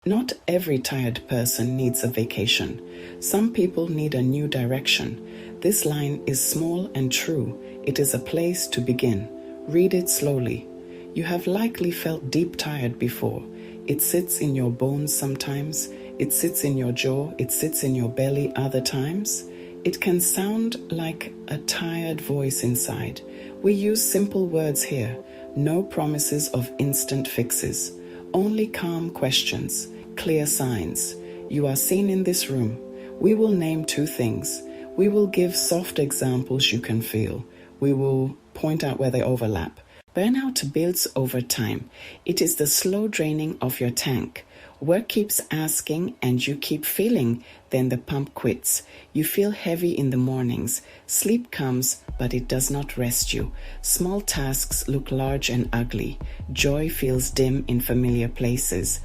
Not every tired person needs a vacation. Some people need a new direction. This line is small and true. It is a place to begin. Read it slowly. You have likely felt deep tired before. It sits in your bones sometimes. It sits in your jaw. It sits in your belly other times. It can sound like a tired voice inside. We use simple words here. No promises of instant fixes. Only calm questions, clear signs. You are seen in this room. We will name two things. We will give soft examples you can feel. We will point out where they overlap. Burnout builds over time. It is the slow draining of your tank. Work keeps asking and you keep feeling, then the pump quits. You feel heavy in the mornings. Sleep comes, but it does not rest you. Small tasks look large and ugly. Joy feels dim in familiar places.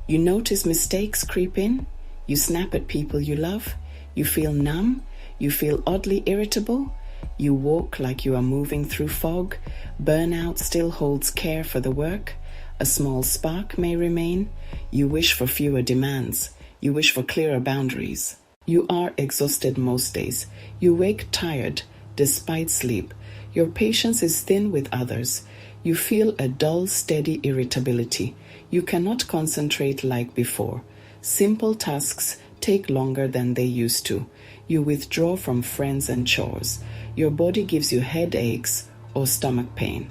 You notice mistakes creep in. You snap at people you love. You feel numb. You feel oddly irritable. You walk like you are moving through fog. Burnout still holds care for the work. A small spark may remain. You wish for fewer demands. You wish for clearer boundaries. You are exhausted most days. You wake tired despite sleep. Your patience is thin with others. You feel a dull, steady irritability. You cannot concentrate like before. Simple tasks take longer than they used to. You withdraw from friends and chores. Your body gives you headaches or stomach pain.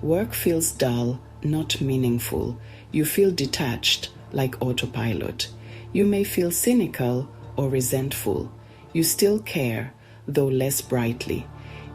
Work feels dull, not meaningful. You feel detached, like autopilot. You may feel cynical or resentful. You still care, though less brightly.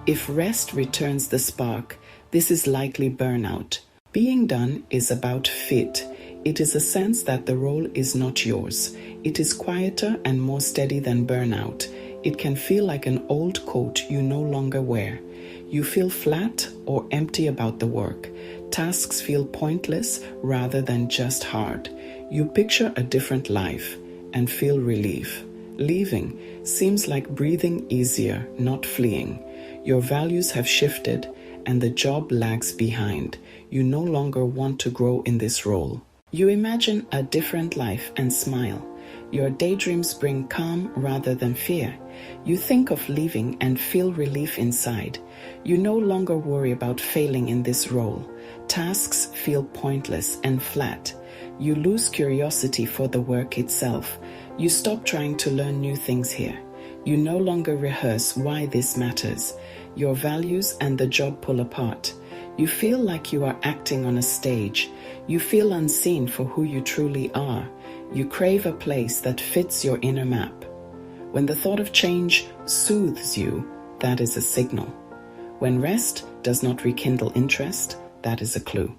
If rest returns the spark, this is likely burnout. Being done is about fit. It is a sense that the role is not yours. It is quieter and more steady than burnout. It can feel like an old coat you no longer wear. You feel flat or empty about the work. Tasks feel pointless rather than just hard. You picture a different life and feel relief. Leaving seems like breathing easier, not fleeing. Your values have shifted and the job lags behind. You no longer want to grow in this role. You imagine a different life and smile. Your daydreams bring calm rather than fear. You think of leaving and feel relief inside. You no longer worry about failing in this role. Tasks feel pointless and flat. You lose curiosity for the work itself. You stop trying to learn new things here. You no longer rehearse why this matters. Your values and the job pull apart. You feel like you are acting on a stage. You feel unseen for who you truly are. You crave a place that fits your inner map. When the thought of change soothes you, that is a signal. When rest does not rekindle interest, that is a clue.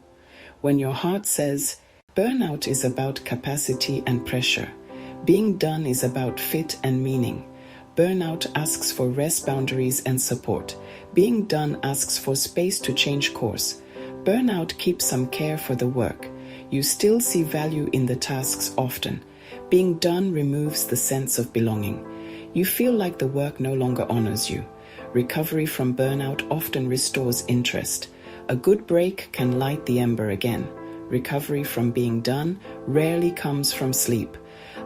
When your heart says, burnout is about capacity and pressure. Being done is about fit and meaning. Burnout asks for rest, boundaries, and support. Being done asks for space to change course. Burnout keeps some care for the work. You still see value in the tasks often. Being done removes the sense of belonging. You feel like the work no longer honors you. Recovery from burnout often restores interest. A good break can light the ember again. Recovery from being done rarely comes from sleep.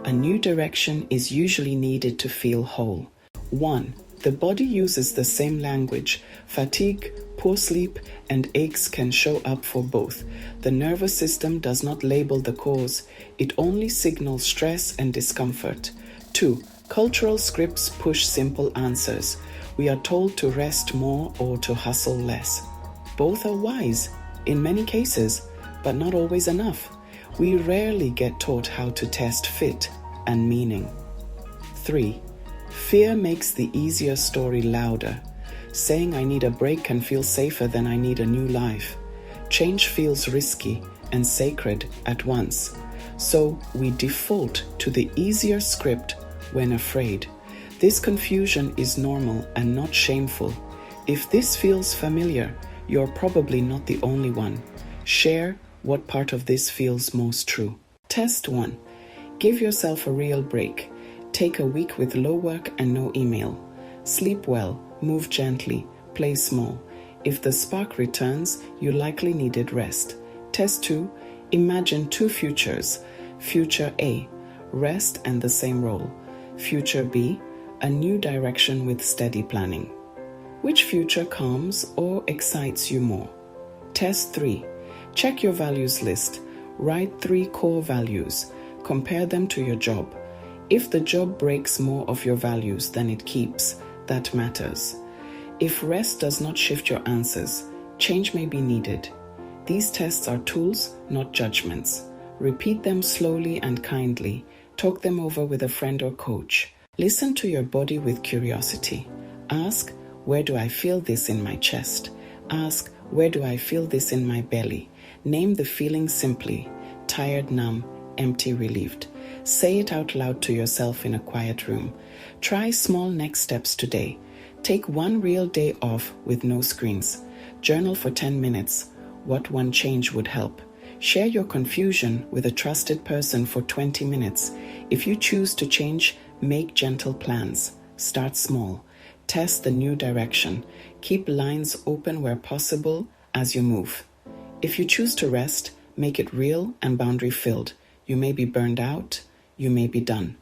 A new direction is usually needed to feel whole. 1. The body uses the same language. Fatigue, poor sleep, and aches can show up for both. The nervous system does not label the cause. It only signals stress and discomfort. 2. Cultural scripts push simple answers. We are told to rest more or to hustle less. Both are wise in many cases, but not always enough. We rarely get taught how to test fit and meaning. 3. Fear makes the easier story louder. Saying I need a break can feel safer than I need a new life. Change feels risky and sacred at once. So we default to the easier script when afraid. This confusion is normal and not shameful. If this feels familiar, you're probably not the only one. Share what part of this feels most true. Test 1. Give yourself a real break. Take a week with low work and no email. Sleep well, move gently, play small. If the spark returns, you likely needed rest. Test 2. Imagine two futures. Future A, rest and the same role. Future B, a new direction with steady planning. Which future calms or excites you more? Test 3. Check your values list. Write 3 core values. Compare them to your job. If the job breaks more of your values than it keeps, that matters. If rest does not shift your answers, change may be needed. These tests are tools, not judgments. Repeat them slowly and kindly. Talk them over with a friend or coach. Listen to your body with curiosity. Ask, where do I feel this in my chest? Ask, where do I feel this in my belly? Name the feeling simply. Tired, numb, empty, relieved. Say it out loud to yourself in a quiet room. Try small next steps today. Take 1 real day off with no screens. Journal for 10 minutes. What one change would help? Share your confusion with a trusted person for 20 minutes. If you choose to change, make gentle plans. Start small. Test the new direction. Keep lines open where possible as you move. If you choose to rest, make it real and boundary-filled. You may be burned out. You may be done.